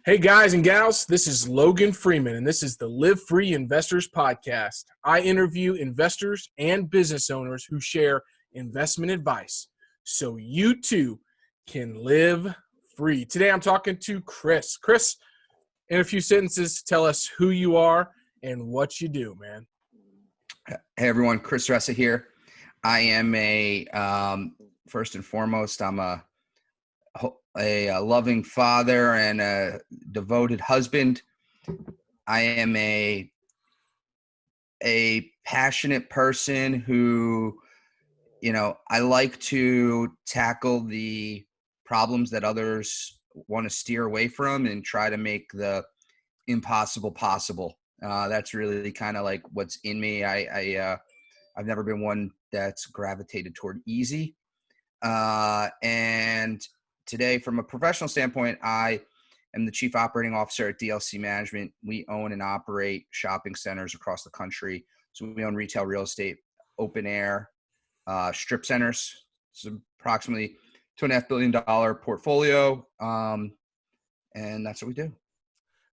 Hey guys and gals, this is Logan Freeman, and this is the Live Free Investors Podcast. I interview investors and business owners who share investment advice so you too can live free. Today I'm talking to Chris. Chris, in a few sentences, tell us who you are and what you do, man. Hey everyone, Chris Ressa here. I am first and foremost, I'm a loving father and a devoted husband. I am a passionate person who, I like to tackle the problems that others want to steer away from and try to make the impossible possible. That's really kind of like what's in me. I've never been one that's gravitated toward easy. And today, from a professional standpoint, I am the Chief Operating Officer at DLC Management. We own and operate shopping centers across the country. So we own retail real estate, open air, strip centers. It's approximately $2.5 billion portfolio. And that's what we do.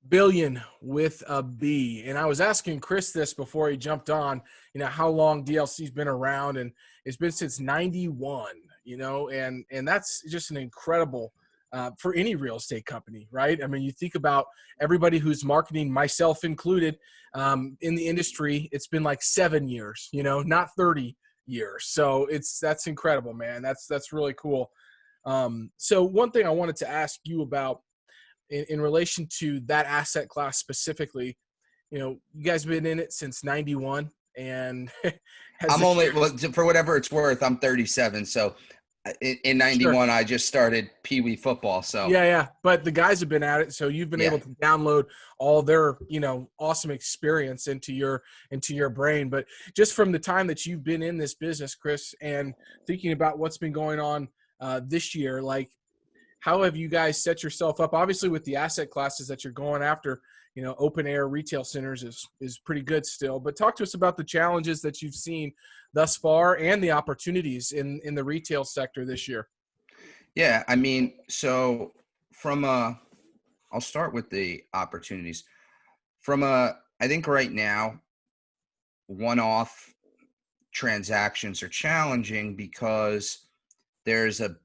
Billion with a B. And I was asking Chris this before he jumped on, how long DLC's been around, and it's been since 91, and that's just an incredible for any real estate company, right? I mean, you think about everybody who's marketing, myself included, in the industry, it's been like 7 years, not 30 years. So that's incredible, man. That's really cool. So one thing I wanted to ask you about in relation to that asset class specifically, you guys have been in it since 91, and for whatever it's worth, I'm 37. So in 91, sure. I just started Pee Wee football. So yeah. But the guys have been at it. So you've been able to download all their, awesome experience into your brain. But just from the time that you've been in this business, Chris, and thinking about what's been going on this year, like, how have you guys set yourself up? Obviously, with the asset classes that you're going after, open air retail centers is pretty good still. But talk to us about the challenges that you've seen thus far and the opportunities in the retail sector this year. Yeah, I mean, so I'll start with the opportunities. I think right now, one-off transactions are challenging because there's a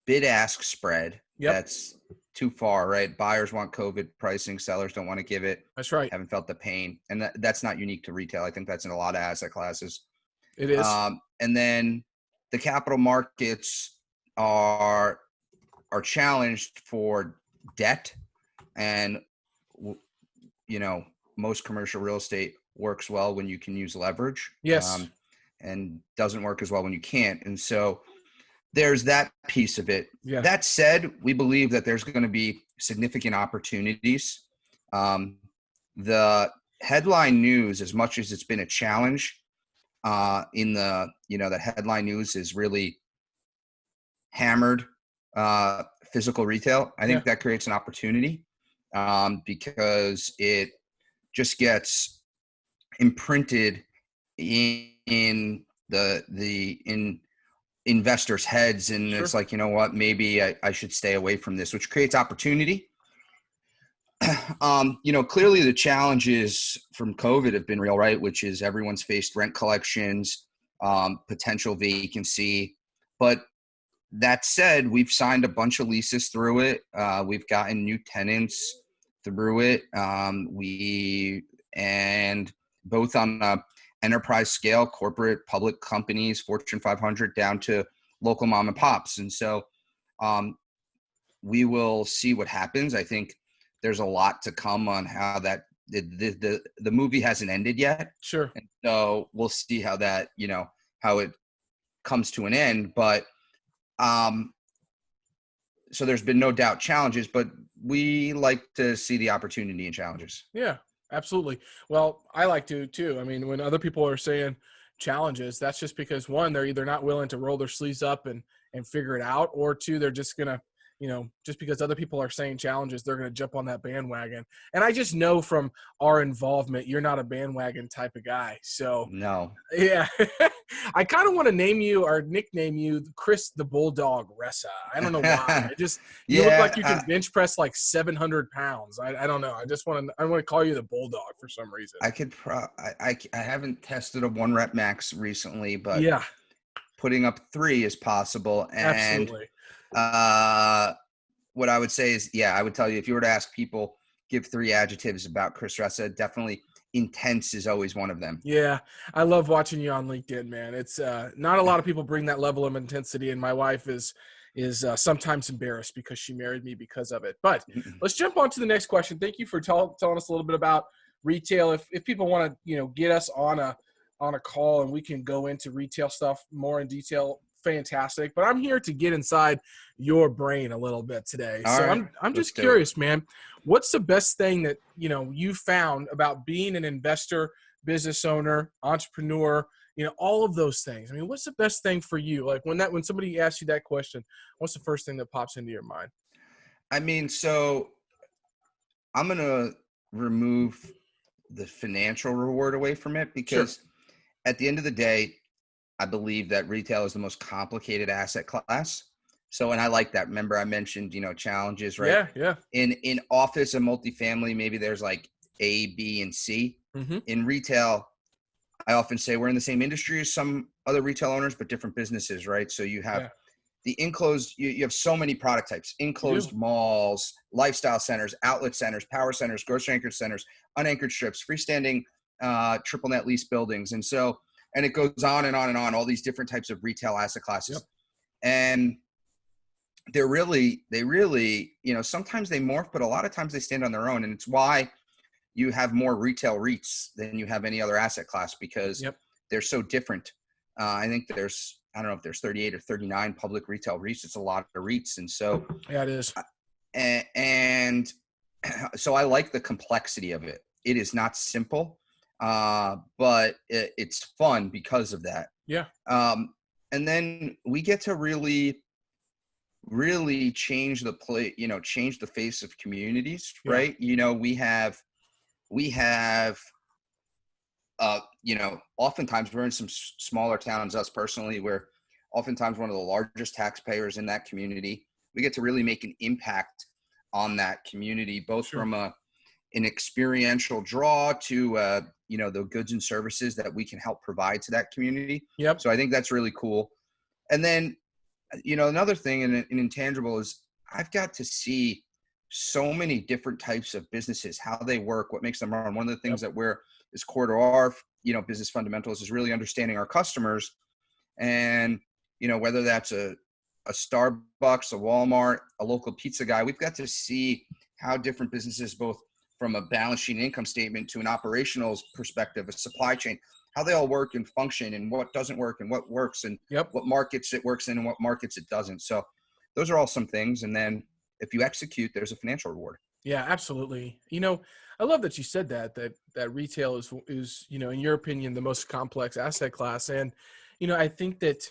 bid-ask spread. Yep. That's too far, right? Buyers want COVID pricing, sellers don't want to give it. That's right. Haven't felt the pain. And that's not unique to retail. I think that's in a lot of asset classes. It is. And then the capital markets are challenged for debt. And, most commercial real estate works well when you can use leverage. Yes. And doesn't work as well when you can't. And so there's that piece of it. Yeah. That said, we believe that there's going to be significant opportunities. The headline news, as much as it's been a challenge, the headline news is really hammered physical retail. I think that creates an opportunity because it just gets imprinted in investors' heads, and sure. It's like, maybe I should stay away from this, which creates opportunity. Clearly the challenges from COVID have been real, right? Which is everyone's faced rent collections, potential vacancy. But that said, we've signed a bunch of leases through it. We've gotten new tenants through it. And both on enterprise scale, corporate, public companies, Fortune 500, down to local mom and pops. And so we will see what happens. I think there's a lot to come on how that the movie hasn't ended yet. Sure. And so we'll see how that, how it comes to an end. But so there's been no doubt challenges, but we like to see the opportunity in challenges. Yeah. Absolutely. Well, I like to too. I mean, when other people are saying challenges, that's just because, one, they're either not willing to roll their sleeves up and figure it out, or two, they're just going to, just because other people are saying challenges, they're going to jump on that bandwagon. And I just know from our involvement, you're not a bandwagon type of guy. So No. yeah, I kind of want to name you or nickname you Chris the Bulldog Ressa. I don't know why. You look like you can bench press like 700 pounds. I don't know. I want to call you the Bulldog for some reason. I haven't tested a 1 rep max recently, but yeah, putting up 3 is possible. And absolutely. What I would say is, I would tell you, if you were to ask people, give 3 adjectives about Chris Ressa, definitely intense is always one of them. Yeah, I love watching you on LinkedIn, man. It's not a lot of people bring that level of intensity, and my wife is sometimes embarrassed because she married me because of it. But let's jump on to the next question. Thank you for telling us a little bit about retail. If people want to get us on a call and we can go into retail stuff more in detail, fantastic. But I'm here to get inside your brain a little bit today. All so right, I'm just curious, man. What's the best thing that you found about being an investor, business owner, entrepreneur, all of those things? I mean, what's the best thing for you? Like when somebody asks you that question, what's the first thing that pops into your mind? I mean, so I'm going to remove the financial reward away from it, because at the end of the day, I believe that retail is the most complicated asset class. So, and I like that. Remember, I mentioned, challenges, right? Yeah. In office and multifamily, maybe there's like A, B, and C. Mm-hmm. In retail, I often say we're in the same industry as some other retail owners, but different businesses, right? So you have the enclosed, you have so many product types: enclosed malls, lifestyle centers, outlet centers, power centers, grocery anchored centers, unanchored strips, freestanding triple net lease buildings. And so, and it goes on and on and on, all these different types of retail asset classes. And they really, sometimes they morph, but a lot of times they stand on their own. And it's why you have more retail REITs than you have any other asset class, because they're so different. I think I don't know if there's 38 or 39 public retail REITs. It's a lot of REITs. And so, it is. And so I like the complexity of it. It is not simple, but it's fun because of that. Yeah. And then we get to really change the change the face of communities, right? We have oftentimes we're in some smaller towns, us personally, we're oftentimes one of the largest taxpayers in that community. We get to really make an impact on that community, both from an experiential draw to, the goods and services that we can help provide to that community. So I think that's really cool. And then, another thing in an intangible is I've got to see so many different types of businesses, how they work, what makes them run. One of the things that is core to our, business fundamentals is really understanding our customers. And, whether that's a Starbucks, a Walmart, a local pizza guy, we've got to see how different businesses, both from a balance sheet and income statement to an operational perspective, a supply chain, how they all work and function, and what doesn't work and what works, and what markets it works in and what markets it doesn't. So those are all some things. And then if you execute, there's a financial reward. Yeah, absolutely. I love that you said that retail is, in your opinion, the most complex asset class. And, I think that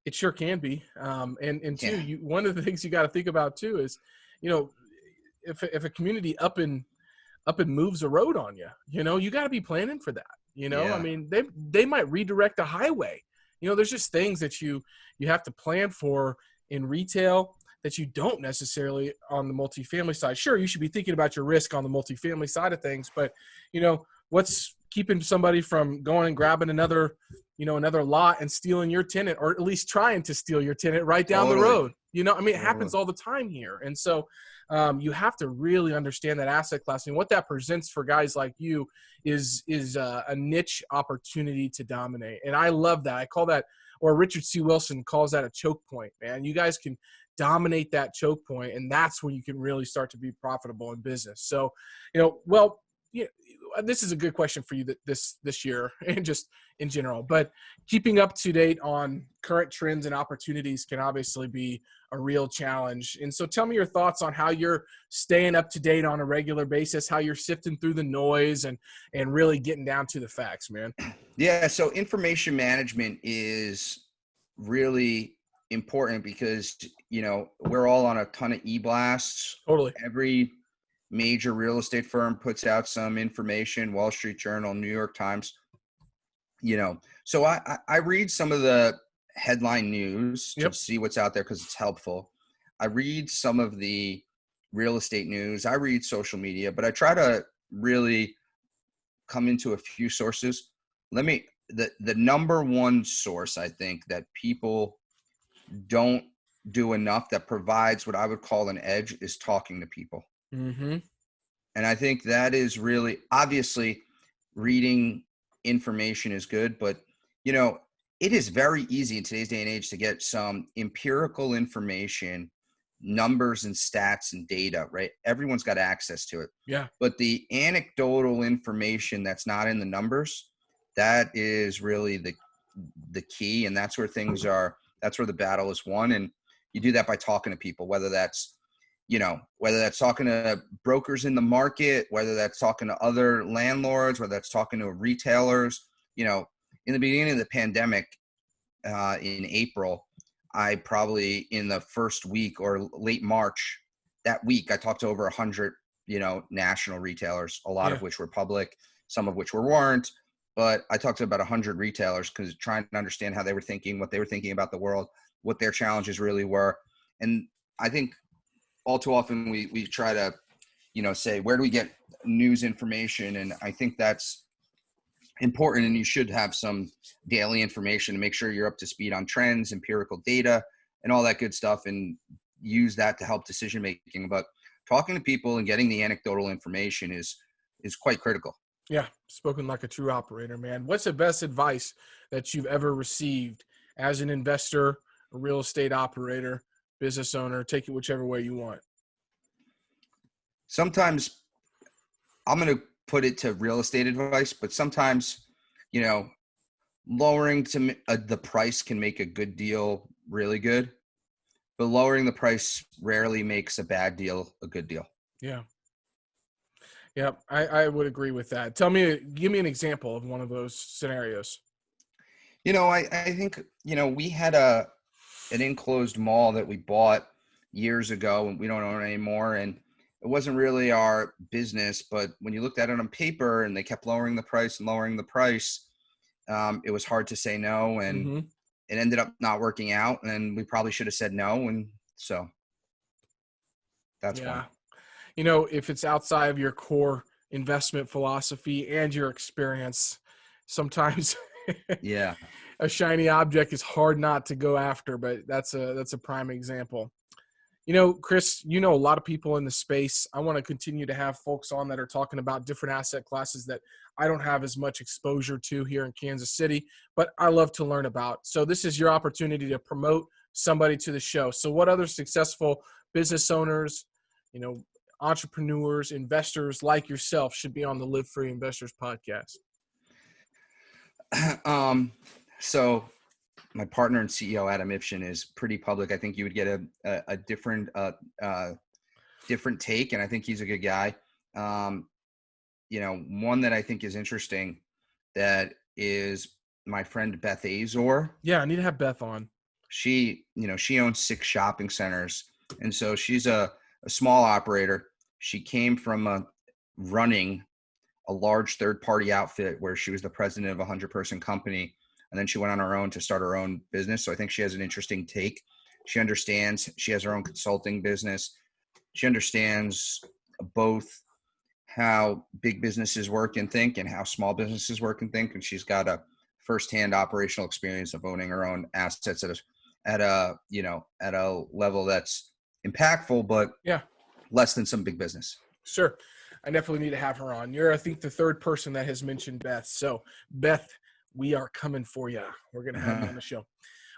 it sure can be. And two, one of the things you got to think about too is, if a community up and moves a road on you, you got to be planning for that. I mean, they might redirect a highway. There's just things that you have to plan for in retail that you don't necessarily on the multifamily side. Sure, you should be thinking about your risk on the multifamily side of things, but what's keeping somebody from going and grabbing another lot and stealing your tenant, or at least trying to steal your tenant right down the road? It happens all the time here. And so you have to really understand that asset class, and what that presents for guys like you is a niche opportunity to dominate. And I love that. I call that, or Richard C. Wilson calls that, a choke point, man. You guys can dominate that choke point, and that's when you can really start to be profitable in business. So, this is a good question for you this year and just in general, but keeping up to date on current trends and opportunities can obviously be a real challenge. And so tell me your thoughts on how you're staying up to date on a regular basis, how you're sifting through the noise and really getting down to the facts, man. Yeah. So information management is really important because, we're all on a ton of e-blasts. Totally. Every major real estate firm puts out some information, Wall Street Journal, New York Times, So I read some of the headline news to Yep. see what's out there because it's helpful. I read some of the real estate news. I read social media, but I try to really come into a few sources. The number one source I think that people don't do enough that provides what I would call an edge is talking to people. Mm-hmm. And I think that is really, obviously, reading information is good, but it is very easy in today's day and age to get some empirical information, numbers and stats and data, right? Everyone's got access to it. Yeah. But the anecdotal information that's not in the numbers, that is really the key. And that's where that's where the battle is won. And you do that by talking to people, whether that's talking to brokers in the market, whether that's talking to other landlords, whether that's talking to retailers. In the beginning of the pandemic, in April, I probably in the first week or late March, that week, I talked to over 100, national retailers, a lot of which were public, some of which weren't. But I talked to about 100 retailers because trying to understand how they were thinking, what they were thinking about the world, what their challenges really were. And I think all too often we try to, say, where do we get news information? And I think that's important. And you should have some daily information to make sure you're up to speed on trends, empirical data, and all that good stuff, and use that to help decision making. But talking to people and getting the anecdotal information is quite critical. Yeah. Spoken like a true operator, man. What's the best advice that you've ever received as an investor, a real estate operator, business owner? Take it whichever way you want. Sometimes I'm going to put it to real estate advice, but sometimes, lowering the price can make a good deal really good, but lowering the price rarely makes a bad deal a good deal. Yeah. Yeah, I would agree with that. Give me an example of one of those scenarios. I think, we had an enclosed mall that we bought years ago and we don't own anymore. And it wasn't really our business, but when you looked at it on paper and they kept lowering the price, it was hard to say no. And it ended up not working out. And we probably should have said no. And so that's one. If it's outside of your core investment philosophy and your experience, sometimes Yeah, a shiny object is hard not to go after, but that's a prime example. Chris, a lot of people in the space. I want to continue to have folks on that are talking about different asset classes that I don't have as much exposure to here in Kansas City, but I love to learn about. So this is your opportunity to promote somebody to the show. So what other successful business owners, entrepreneurs, investors like yourself should be on the Live Free Investors podcast? So my partner and CEO, Adam Ifshin, is pretty public. I think you would get a different take, and I think he's a good guy. One that I think is interesting that is my friend Beth Azor. Yeah, I need to have Beth on. She owns 6 shopping centers, and so she's a small operator. She came from running a large third-party outfit where she was the president of a 100-person company. And then she went on her own to start her own business. So I think she has an interesting take. She understands. She has her own consulting business. She understands both how big businesses work and think and how small businesses work and think. And she's got a firsthand operational experience of owning her own assets at a level that's impactful, but less than some big business. Sure. I definitely need to have her on. You're, I think, the third person that has mentioned Beth. So Beth, we are coming for you. We're going to have you on the show.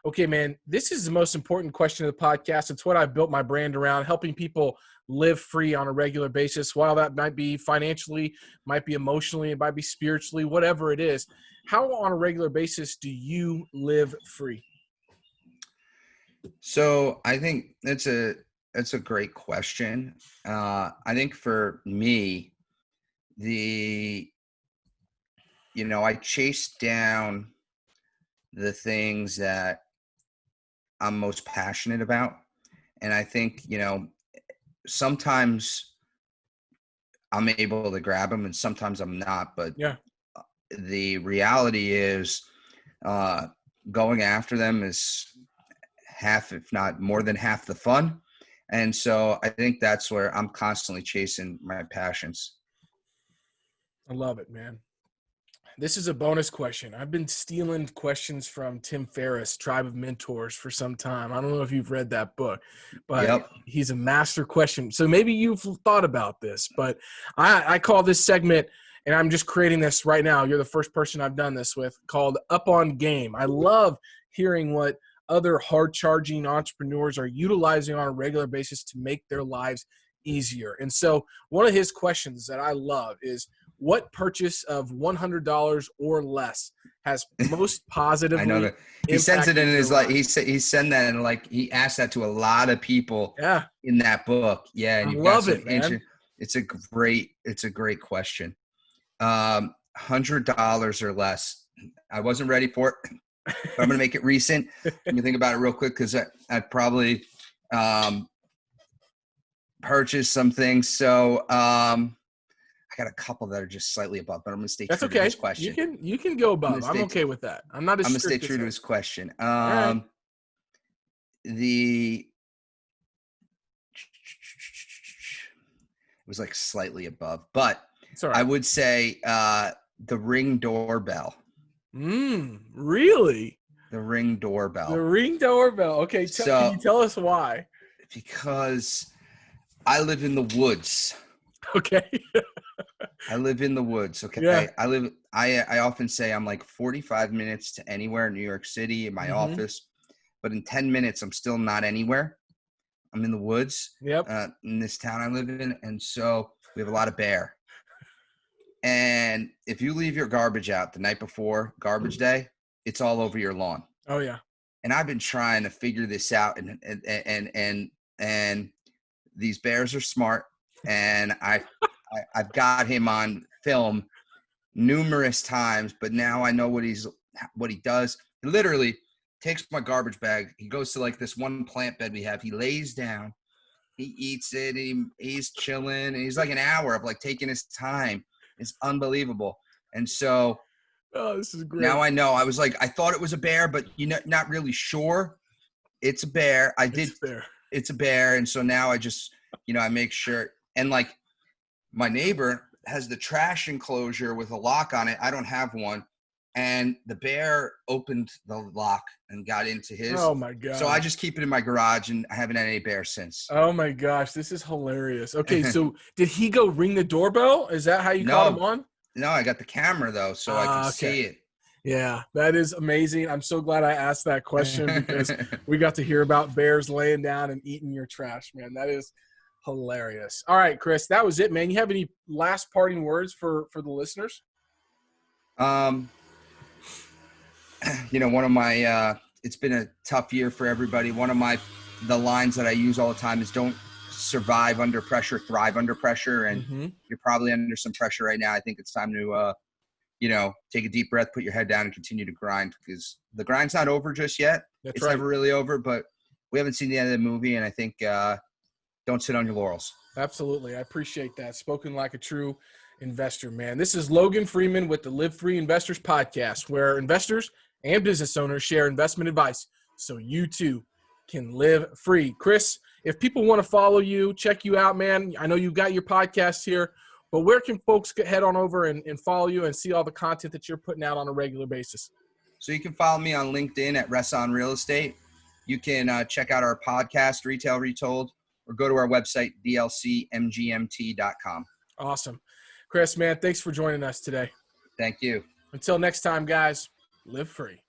Okay, man, this is the most important question of the podcast. It's what I've built my brand around, helping people live free on a regular basis. While that might be financially, might be emotionally, it might be spiritually, whatever it is. How on a regular basis do you live free? So I think that's a great question. I think for me, I chase down the things that I'm most passionate about. And I think, sometimes I'm able to grab them and sometimes I'm not. But Yeah. the reality is going after them is half, if not more than half the fun. And so I think that's where I'm constantly chasing my passions. I love it, man. This is a bonus question. I've been stealing questions from Tim Ferriss, Tribe of Mentors, for some time. I don't know if you've read that book, but Yep. he's a master question. So maybe you've thought about this, but I call this segment, and I'm just creating this right now. You're the first person I've done this with, called Up on Game. I love hearing what other hard-charging entrepreneurs are utilizing on a regular basis to make their lives easier. And so one of his questions that I love is, what purchase of $100 or less has most positively I know that he sends it in impacted his your like life? he sent that and like he asked that to a lot of people Yeah, in that book. Yeah, and I you've got love some it, man. it's a great question. $100 or less. I wasn't ready for it, but I'm gonna make it recent. Let me think about it real quick because I'd probably purchased some things. So I got a couple that are just slightly above, but I'm gonna stay That's true to okay. his question. You can go I'm gonna above. I'm stay okay with that. I'm not as I'm gonna stay strict as true to him. his question. All right. The It was like slightly above, but It's all I right. would say the Ring doorbell. Really? The Ring The doorbell. Ring doorbell. Okay, can you So tell us why? because I live in the woods. Okay. I live in the woods. Okay. Yeah. I often say I'm like 45 minutes to anywhere in New York City in my Mm-hmm. office, but in 10 minutes I'm still not anywhere. I'm in the woods Yep. in this town I live in, and so we have a lot of bear. And if you leave your garbage out the night before garbage day, it's all over your lawn. Oh yeah. And I've been trying to figure this out, and these bears are smart, and I've got him on film numerous times, but now I know what he does. He literally takes my garbage bag. He goes to like this one plant bed we have. He lays down, he eats it. He's chilling. And he's like an hour of like taking his time. It's unbelievable. And so Oh, this is great. now I know. I was like, I thought it was a bear, but not really sure. It's a bear. It's fair. It's a bear. And so now I just, I make sure. And like my neighbor has the trash enclosure with a lock on it. I don't have one. And the bear opened the lock and got into his. Oh my god. So I just keep it in my garage, and I haven't had any bears since. Oh my gosh, this is hilarious. Okay, so did he go ring the doorbell? Is that how you caught him on? No, I got the camera though, so I can see it. Yeah, that is amazing. I'm so glad I asked that question because we got to hear about bears laying down and eating your trash, man. That is hilarious. All right, Chris, that was it, man. You have any last parting words for the listeners? One of my it's been a tough year for everybody. One of the lines that I use all the time is don't survive under pressure, thrive under pressure. And you're probably under some pressure right now. I think it's time to take a deep breath, put your head down, and continue to grind, because the grind's not over just yet. It's never really over, but we haven't seen the end of the movie. And I think don't sit on your laurels. Absolutely. I appreciate that. Spoken like a true investor, man. This is Logan Freeman with the Live Free Investors Podcast, where investors and business owners share investment advice so you too can live free. Chris, if people want to follow you, check you out, man, I know you've got your podcast here, but where can folks head on over and follow you and see all the content that you're putting out on a regular basis? So you can follow me on LinkedIn at Reson Real Estate. You can check out our podcast, Retail Retold, or go to our website, dlcmgmt.com. Awesome. Chris, man, thanks for joining us today. Thank you. Until next time, guys, live free.